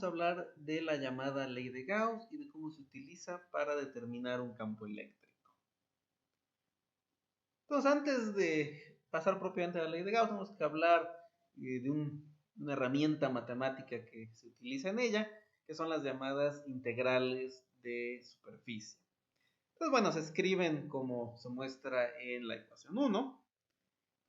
a hablar de la llamada ley de Gauss y de cómo se utiliza para determinar un campo eléctrico. Entonces, antes de pasar propiamente a la ley de Gauss, tenemos que hablar de una herramienta matemática que se utiliza en ella, que son las llamadas integrales de superficie. Entonces, bueno, se escriben como se muestra en la ecuación 1.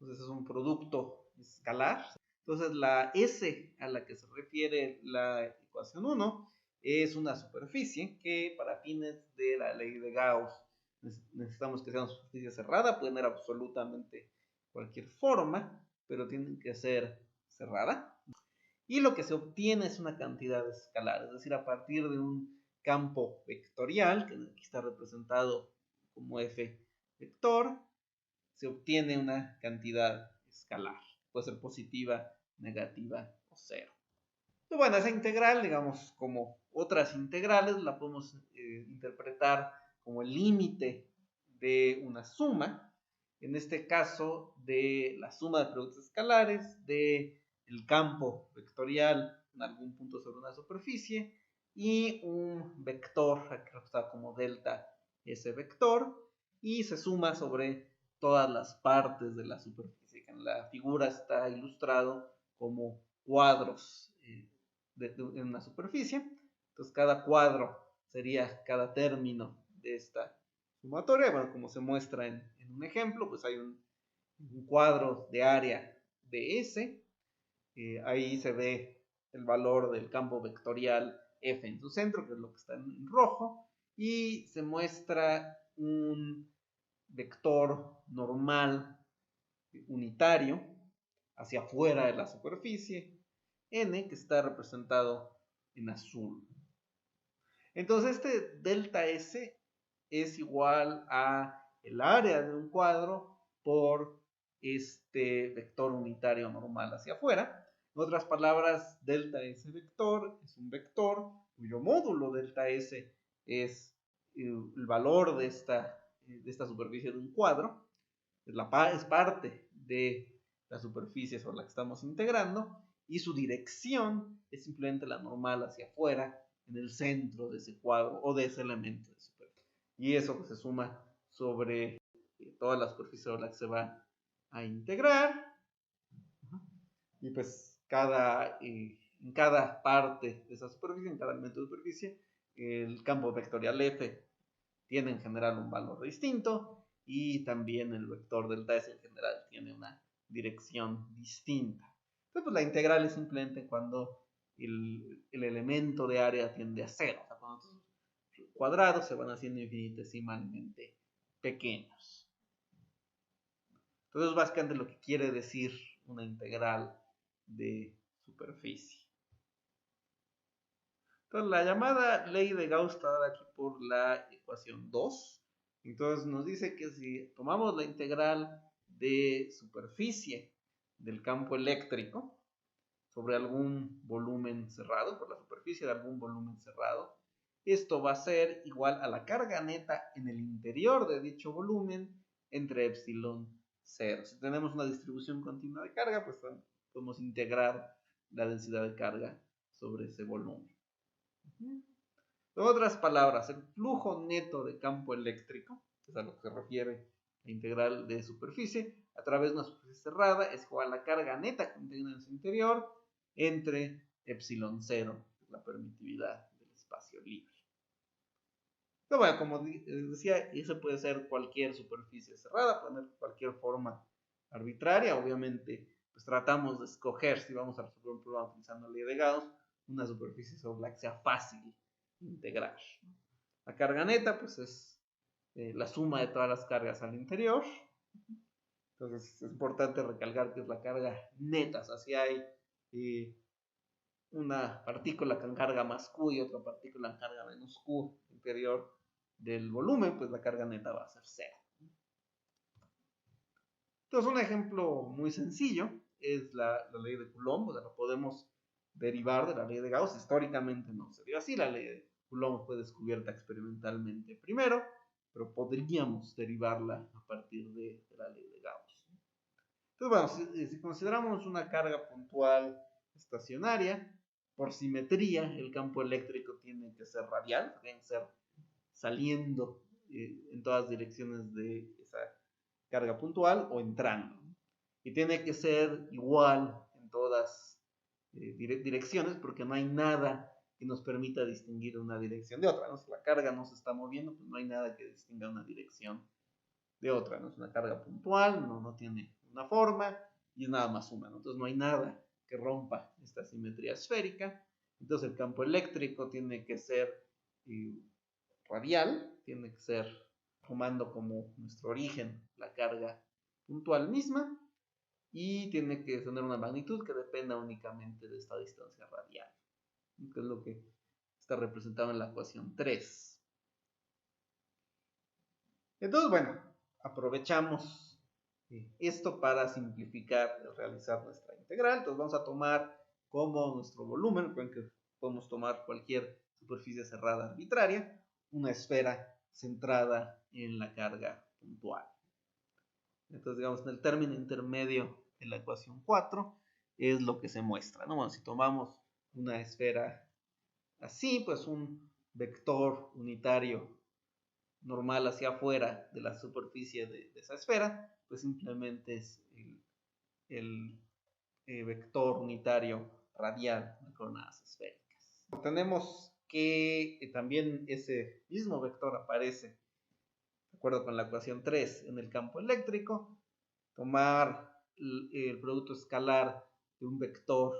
Entonces, es un producto escalar. Entonces, la S a la que se refiere la ecuación 1 es una superficie que para fines de la ley de Gauss necesitamos que sea una superficie cerrada, puede tener absolutamente cualquier forma, pero tiene que ser cerrada. Y lo que se obtiene es una cantidad escalar, es decir, a partir de un campo vectorial, que aquí está representado como F vector, se obtiene una cantidad escalar. Puede ser positiva, negativa o cero. Y bueno, esa integral, digamos, como otras integrales, la podemos interpretar como el límite de una suma, en este caso de la suma de productos escalares, del campo vectorial en algún punto sobre una superficie, y un vector, aquí representado como delta S vector, y se suma sobre todas las partes de la superficie, que en la figura está ilustrado como cuadros en una superficie. Entonces cada cuadro sería cada término de esta sumatoria. Bueno, como se muestra en un ejemplo, pues hay un cuadro de área de S. Ahí se ve el valor del campo vectorial F en su centro, que es lo que está en rojo, y se muestra un vector normal unitario hacia afuera de la superficie, N, que está representado en azul. Entonces este delta S es igual a el área de un cuadro por este vector unitario normal hacia afuera. En otras palabras, delta S vector es un vector cuyo módulo delta S es el valor de esta superficie de un cuadro. Es parte de la superficie sobre la que estamos integrando, y su dirección es simplemente la normal hacia afuera en el centro de ese cuadro o de ese elemento de superficie. Y eso pues, se suma sobre toda la superficie sobre la que se va a integrar. Y pues en cada parte de esa superficie, en cada elemento de superficie, el campo vectorial F tiene en general un valor distinto, y también el vector delta S en general tiene una dirección distinta. Entonces, pues la integral es simplemente cuando el elemento de área tiende a cero, o sea, cuando los cuadrados se van haciendo infinitesimalmente pequeños. Entonces, básicamente lo que quiere decir una integral de superficie. Entonces, la llamada ley de Gauss está dada aquí por la ecuación 2. Entonces, nos dice que si tomamos la integral de superficie del campo eléctrico sobre algún volumen cerrado, por la superficie de algún volumen cerrado, esto va a ser igual a la carga neta en el interior de dicho volumen entre epsilon 0. Si tenemos una distribución continua de carga, pues podemos integrar la densidad de carga sobre ese volumen. En otras palabras, el flujo neto de campo eléctrico, que es a lo que se refiere la integral de superficie, a través de una superficie cerrada es igual a la carga neta que integra en su interior entre epsilon 0, la permitividad del espacio libre. Pero bueno, como decía, eso puede ser cualquier superficie cerrada, puede tener cualquier forma arbitraria. Obviamente, pues tratamos de escoger, si vamos a resolver un problema utilizando la ley de Gauss, una superficie sobre la que sea fácil integrar. La carga neta, pues es la suma de todas las cargas al interior. Entonces es importante recalcar que es la carga neta. O sea, si hay una partícula con carga más Q y otra partícula con carga menos Q interior del volumen, pues la carga neta va a ser cero. Entonces un ejemplo muy sencillo es la ley de Coulomb. O sea, lo podemos derivar de la ley de Gauss. Históricamente no se dio así. La ley de Coulomb fue descubierta experimentalmente primero, pero podríamos derivarla a partir de la ley de Gauss. Entonces, bueno, si consideramos una carga puntual estacionaria, por simetría, el campo eléctrico tiene que ser radial, tiene que ser saliendo en todas direcciones de esa carga puntual o entrando. Y tiene que ser igual en todas direcciones, porque no hay nada que nos permita distinguir una dirección de otra, ¿no? Si la carga no se está moviendo, pues no hay nada que distinga una dirección de otra, ¿no? Es una carga puntual, no tiene una forma y es nada más una, ¿no? Entonces no hay nada que rompa esta simetría esférica. Entonces el campo eléctrico tiene que ser radial, tiene que ser tomando como nuestro origen la carga puntual misma, y tiene que tener una magnitud que dependa únicamente de esta distancia radial, que es lo que está representado en la ecuación 3. Entonces, bueno, aprovechamos esto para simplificar y realizar nuestra integral. Entonces vamos a tomar como nuestro volumen, recuerden que podemos tomar cualquier superficie cerrada arbitraria, una esfera centrada en la carga puntual. Entonces, digamos, en el término intermedio de la ecuación 4 es lo que se muestra, ¿no? Bueno, si tomamos una esfera así, pues un vector unitario normal hacia afuera de la superficie de esa esfera, pues simplemente es el vector unitario radial de coordenadas esféricas. Tenemos que también ese mismo vector aparece, de acuerdo con la ecuación 3, en el campo eléctrico. Tomar el producto escalar de un vector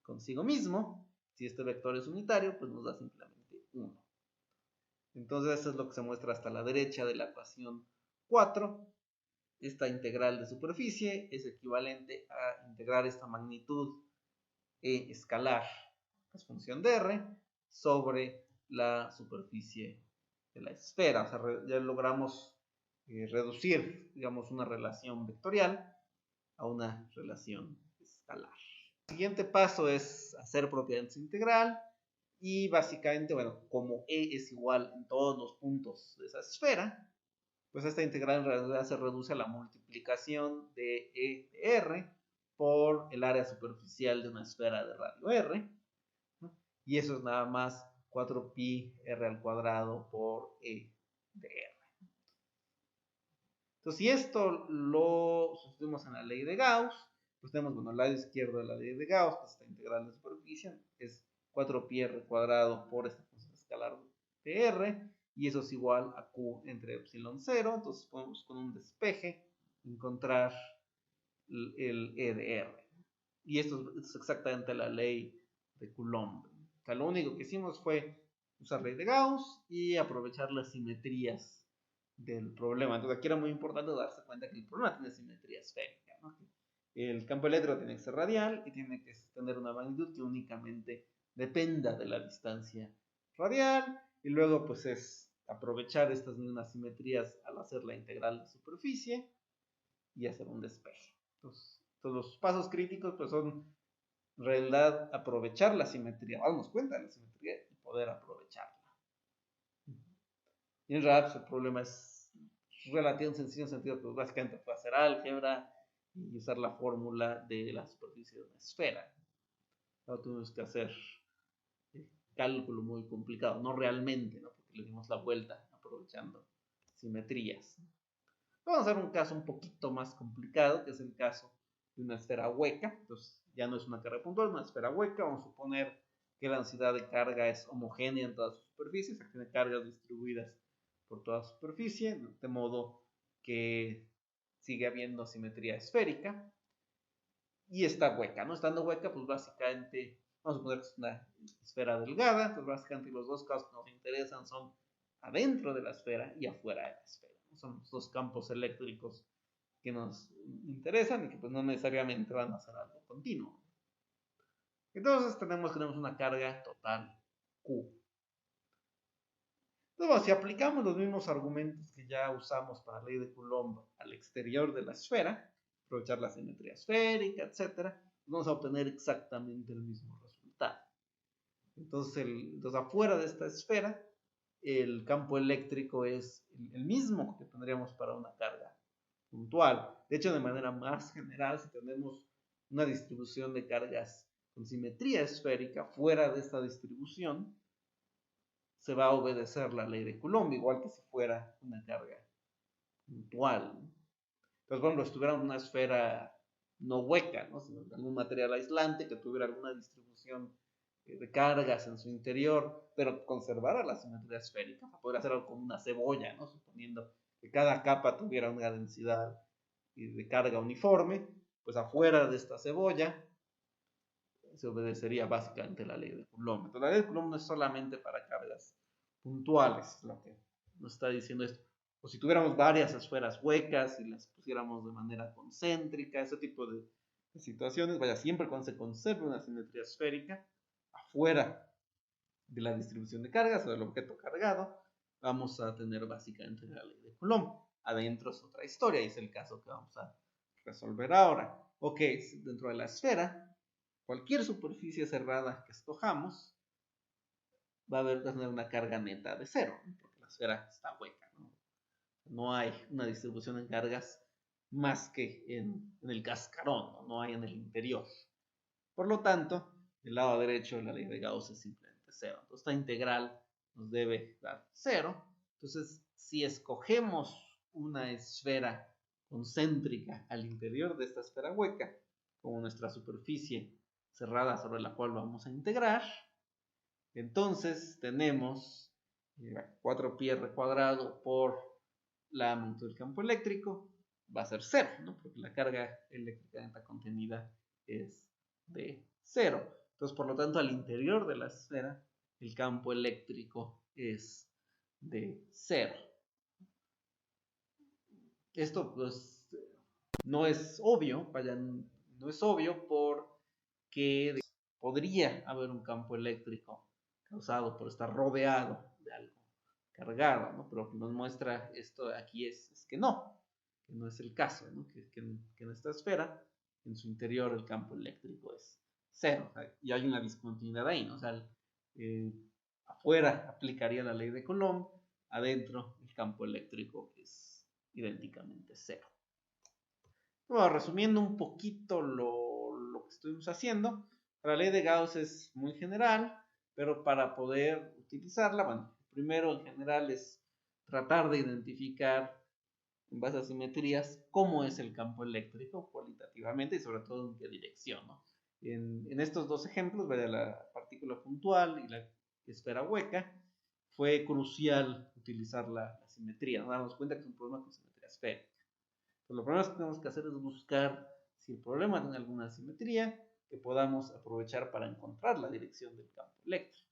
consigo mismo, si este vector es unitario, pues nos da simplemente 1. Entonces eso es lo que se muestra hasta la derecha de la ecuación 4. Esta integral de superficie es equivalente a integrar esta magnitud E escalar, que es función de R, sobre la superficie de la esfera. O sea, ya logramos reducir, digamos, una relación vectorial a una relación escalar. El siguiente paso es hacer propiedades integral. Y básicamente, bueno, como E es igual en todos los puntos de esa esfera, pues esta integral en realidad se reduce a la multiplicación de E de R por el área superficial de una esfera de radio R, ¿no? Y eso es nada más 4pi R al cuadrado por E de R. Entonces, si esto lo sustituimos en la ley de Gauss, pues tenemos, bueno, el lado izquierdo de la ley de Gauss, que es esta integral de superficie, es 4pi R cuadrado por esta función escalar de R, y eso es igual a Q entre epsilon 0. Entonces podemos con un despeje encontrar el E de R. Y esto es exactamente la ley de Coulomb. O sea, lo único que hicimos fue usar ley de Gauss y aprovechar las simetrías del problema. Entonces aquí era muy importante darse cuenta que el problema tiene simetría esférica, ¿no? El campo eléctrico tiene que ser radial y tiene que tener una magnitud que únicamente dependa de la distancia radial, y luego pues es aprovechar estas mismas simetrías al hacer la integral de superficie y hacer un despeje. Entonces los pasos críticos pues son en realidad aprovechar la simetría, darnos cuenta de la simetría y poder aprovecharla. Y en realidad pues, el problema es relativamente sencillo en sentido que básicamente puede hacer álgebra y usar la fórmula de la superficie de una esfera. No tuvimos que hacer cálculo muy complicado, no realmente, ¿no? Porque le dimos la vuelta aprovechando simetrías. Vamos a hacer un caso un poquito más complicado, que es el caso de una esfera hueca. Entonces ya no es una carga puntual, es una esfera hueca. Vamos a suponer que la densidad de carga es homogénea en todas sus superficies, que tiene cargas distribuidas por toda su superficie, de modo que sigue habiendo simetría esférica y está hueca, ¿no? Estando hueca, pues básicamente vamos a suponer que es una esfera delgada. Entonces básicamente los dos casos que nos interesan son adentro de la esfera y afuera de la esfera. Son los dos campos eléctricos que nos interesan y que pues no necesariamente van a ser algo continuo. Entonces tenemos una carga total Q. Entonces, si aplicamos los mismos argumentos que ya usamos para la ley de Coulomb al exterior de la esfera, aprovechar la simetría esférica, etc., vamos a obtener exactamente el mismo resultado. Entonces afuera de esta esfera, el campo eléctrico es el mismo que tendríamos para una carga puntual. De hecho, de manera más general, si tenemos una distribución de cargas con simetría esférica fuera de esta distribución, se va a obedecer la ley de Coulomb, igual que si fuera una carga puntual. Entonces, por ejemplo, si tuviera una esfera no hueca, ¿no? Sino algún material aislante que tuviera alguna distribución de cargas en su interior, pero conservara la simetría esférica, podría ser algo como una cebolla, ¿no? Suponiendo que cada capa tuviera una densidad de carga uniforme, pues afuera de esta cebolla se obedecería básicamente la ley de Coulomb. Entonces, la ley de Coulomb no es solamente para cargas puntuales, es lo que nos está diciendo esto. O si tuviéramos varias esferas huecas y las pusiéramos de manera concéntrica, ese tipo de situaciones, vaya, siempre cuando se conserve una simetría esférica, afuera de la distribución de cargas o del objeto cargado, vamos a tener básicamente la ley de Coulomb. Adentro es otra historia y es el caso que vamos a resolver ahora. Ok, dentro de la esfera, cualquier superficie cerrada que escojamos va a tener una carga neta de cero, ¿no? Porque la esfera está hueca, ¿no? No hay una distribución en cargas más que en el cascarón, ¿no? No hay en el interior. Por lo tanto, el lado derecho de la ley de Gauss es simplemente cero. Entonces, esta integral nos debe dar cero. Entonces, si escogemos una esfera concéntrica al interior de esta esfera hueca, como nuestra superficie cerrada sobre la cual vamos a integrar, entonces tenemos 4πr cuadrado por la magnitud del campo eléctrico, va a ser cero, ¿no? Porque la carga eléctrica neta contenida es de cero. Entonces, por lo tanto, al interior de la esfera, el campo eléctrico es de cero. Esto, pues, no es obvio, vaya, no es obvio porque podría haber un campo eléctrico causado por estar rodeado de algo cargado, ¿no? Pero lo que nos muestra esto aquí es que no es el caso, ¿no? Que en esta esfera, en su interior, el campo eléctrico es cero, o sea, y hay una discontinuidad ahí, ¿no? O sea, afuera aplicaría la ley de Coulomb, adentro el campo eléctrico es idénticamente cero. Bueno, resumiendo un poquito lo que estuvimos haciendo, la ley de Gauss es muy general, pero para poder utilizarla, bueno, primero en general es tratar de identificar en base a simetrías cómo es el campo eléctrico cualitativamente y sobre todo en qué dirección, ¿no? En estos dos ejemplos, la partícula puntual y la esfera hueca, fue crucial utilizar la simetría, ¿no? Darnos cuenta que es un problema con simetría esférica. Pues lo primero que tenemos que hacer es buscar si el problema tiene alguna simetría que podamos aprovechar para encontrar la dirección del campo eléctrico.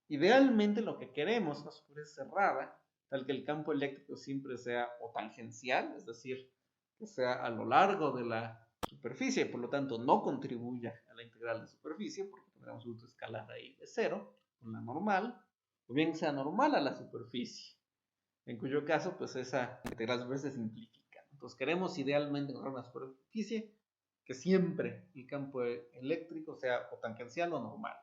Idealmente lo que queremos es una superficie cerrada, tal que el campo eléctrico siempre sea o tangencial, es decir, que sea a lo largo de la superficie y por lo tanto no contribuya a la integral de superficie, porque tendremos un escalar ahí de cero, con la normal, o bien que sea normal a la superficie, en cuyo caso pues esa integral de superficie se simplifica. Entonces queremos idealmente encontrar una superficie que siempre el campo eléctrico sea o tangencial o normal.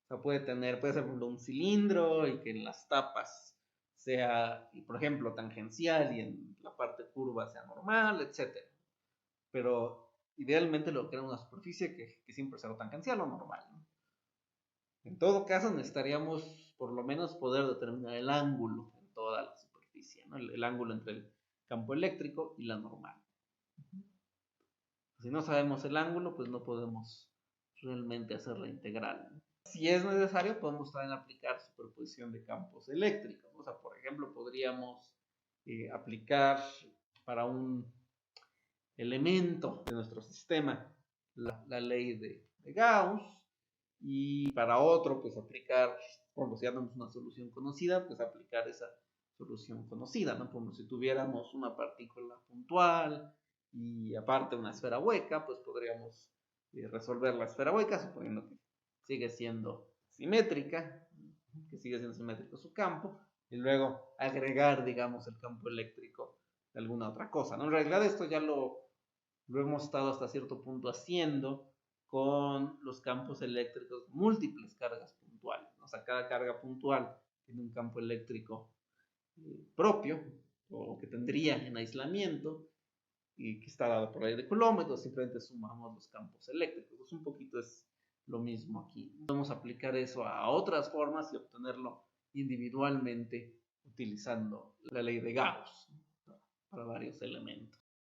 O sea, puede ser por ejemplo un cilindro y que en las tapas sea, por ejemplo, tangencial y en la parte curva sea normal, etc. Pero idealmente lo que era una superficie que siempre sea o tangencial o normal, ¿no? En todo caso necesitaríamos por lo menos poder determinar el ángulo en toda la superficie, ¿no? El ángulo entre el campo eléctrico y la normal. Si no sabemos el ángulo, pues no podemos realmente hacer la integral, ¿no? Si es necesario, podemos también aplicar superposición de campos eléctricos. O sea, por ejemplo, podríamos aplicar para un elemento de nuestro sistema la ley de Gauss, y para otro, pues aplicar, como si ya tenemos una solución conocida, pues aplicar esa solución conocida, ¿no? Como si tuviéramos una partícula puntual y aparte una esfera hueca, pues podríamos resolver la esfera hueca, suponiendo que sigue siendo simétrica, que sigue siendo simétrico su campo, y luego agregar, digamos, el campo eléctrico de alguna otra cosa, ¿no? En realidad esto ya lo hemos estado hasta cierto punto haciendo con los campos eléctricos de múltiples cargas puntuales, ¿no? O sea, cada carga puntual tiene un campo eléctrico propio, o que tendría en aislamiento, y que está dado por la ley de Coulomb, entonces simplemente sumamos los campos eléctricos. Un poquito es lo mismo aquí. Podemos aplicar eso a otras formas y obtenerlo individualmente utilizando la ley de Gauss para varios elementos.